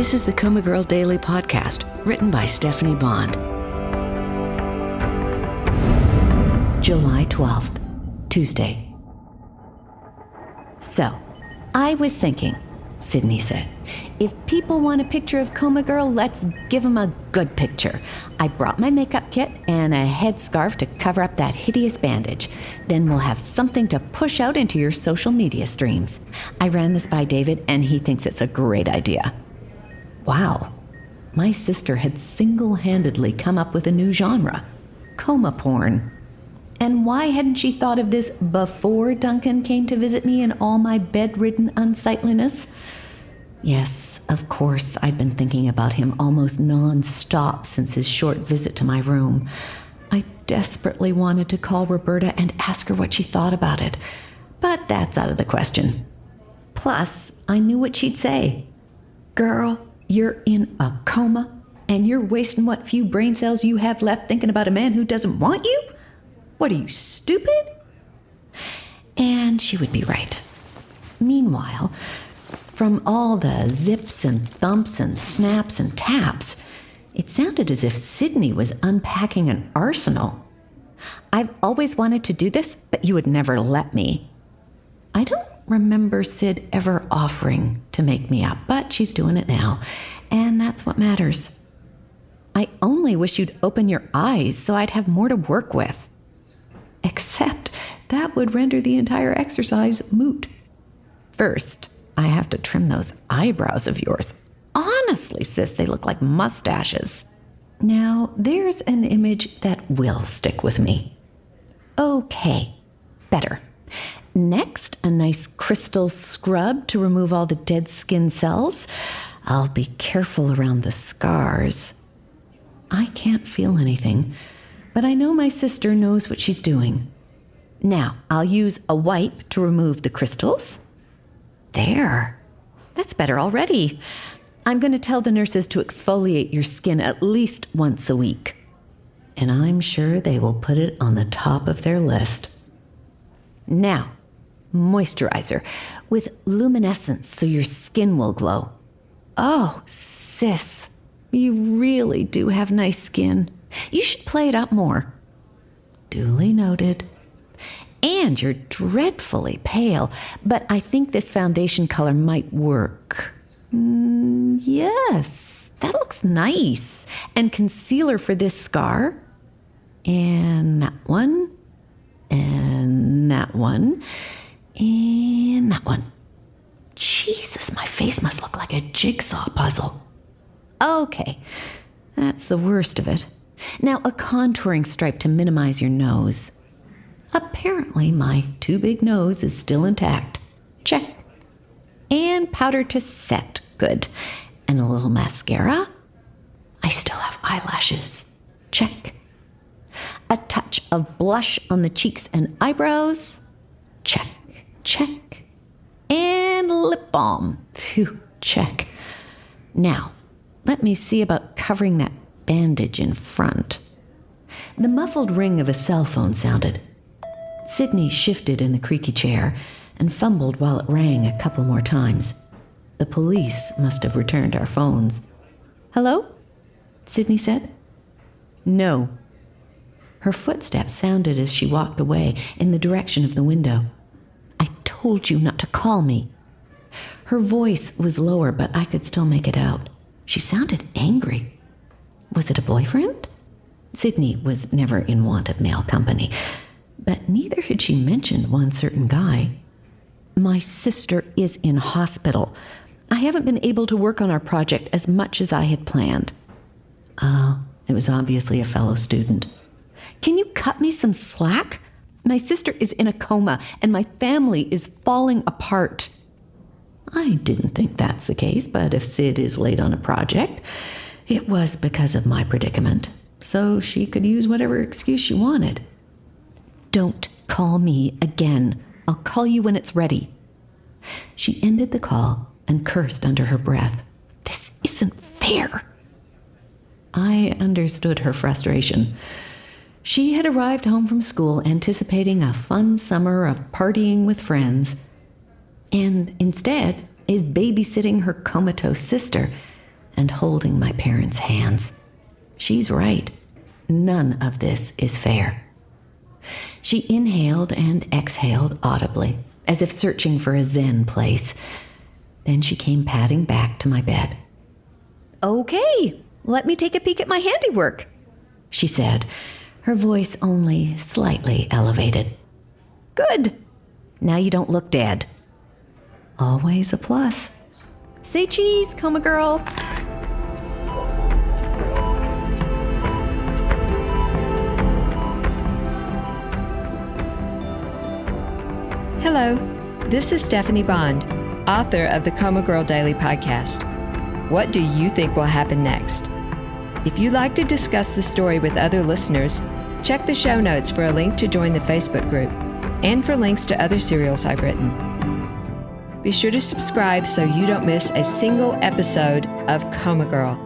This is the COMA Girl Daily Podcast, written by Stephanie Bond. July 12th, Tuesday. So, I was thinking, Sydney said, if people want a picture of COMA Girl, let's give them a good picture. I brought my makeup kit and a headscarf to cover up that hideous bandage. Then we'll have something to push out into your social media streams. I ran this by David and he thinks it's a great idea. Wow, my sister had single-handedly come up with a new genre, coma porn. And why hadn't she thought of this before Duncan came to visit me in all my bedridden unsightliness? Yes, of course, I'd been thinking about him almost non-stop since his short visit to my room. I desperately wanted to call Roberta and ask her what she thought about it, but that's out of the question. Plus, I knew what she'd say. Girl, you're in a coma, and you're wasting what few brain cells you have left thinking about a man who doesn't want you? What are you, stupid? And she would be right. Meanwhile, from all the zips and thumps and snaps and taps, it sounded as if Sydney was unpacking an arsenal. I've always wanted to do this, but you would never let me. I don't remember Sid ever offering to make me up, but she's doing it now, and that's what matters. I only wish you'd open your eyes so I'd have more to work with. Except that would render the entire exercise moot. First, I have to trim those eyebrows of yours. Honestly, sis, they look like mustaches. Now, there's an image that will stick with me. Okay, better. Next, a nice crystal scrub to remove all the dead skin cells. I'll be careful around the scars. I can't feel anything, but I know my sister knows what she's doing. Now, I'll use a wipe to remove the crystals. There. That's better already. I'm going to tell the nurses to exfoliate your skin at least once a week. And I'm sure they will put it on the top of their list. Now, moisturizer with luminescence so your skin will glow. Oh, sis, you really do have nice skin. You should play it up more. Duly noted. And you're dreadfully pale, but I think this foundation color might work. Yes, that looks nice. And concealer for this scar. And that one. And that one. And that one. Jesus, my face must look like a jigsaw puzzle. Okay, that's the worst of it. Now, a contouring stripe to minimize your nose. Apparently, my too big nose is still intact. Check. And powder to set. Good. And a little mascara. I still have eyelashes. Check. A touch of blush on the cheeks and eyebrows. Check. Check. And lip balm. Phew. Check. Now, let me see about covering that bandage in front. The muffled ring of a cell phone sounded. Sydney shifted in the creaky chair and fumbled while it rang a couple more times. The police must have returned our phones. Hello? Sydney said. No. Her footsteps sounded as she walked away in the direction of the window. I told you not to call me. Her voice was lower, but I could still make it out. She sounded angry. Was it a boyfriend? Sydney was never in want of male company, but neither had she mentioned one certain guy. My sister is in hospital. I haven't been able to work on our project as much as I had planned. Oh, it was obviously a fellow student. Can you cut me some slack? My sister is in a coma, and my family is falling apart. I didn't think that's the case, but if Sid is late on a project, it was because of my predicament, so she could use whatever excuse she wanted. Don't call me again. I'll call you when it's ready. She ended the call and cursed under her breath. This isn't fair. I understood her frustration. She had arrived home from school anticipating a fun summer of partying with friends, and instead is babysitting her comatose sister, and holding my parents' hands. She's right. None of this is fair. She inhaled and exhaled audibly, as if searching for a zen place. Then she came padding back to my bed. "Okay, let me take a peek at my handiwork," she said, her voice only slightly elevated. "Good. Now you don't look dead." Always a plus. "Say cheese, Coma Girl." Hello, this is Stephanie Bond, author of the COMA Girl Daily Podcast. What do you think will happen next? If you'd like to discuss the story with other listeners, check the show notes for a link to join the Facebook group and for links to other serials I've written. Be sure to subscribe so you don't miss a single episode of COMA Girl.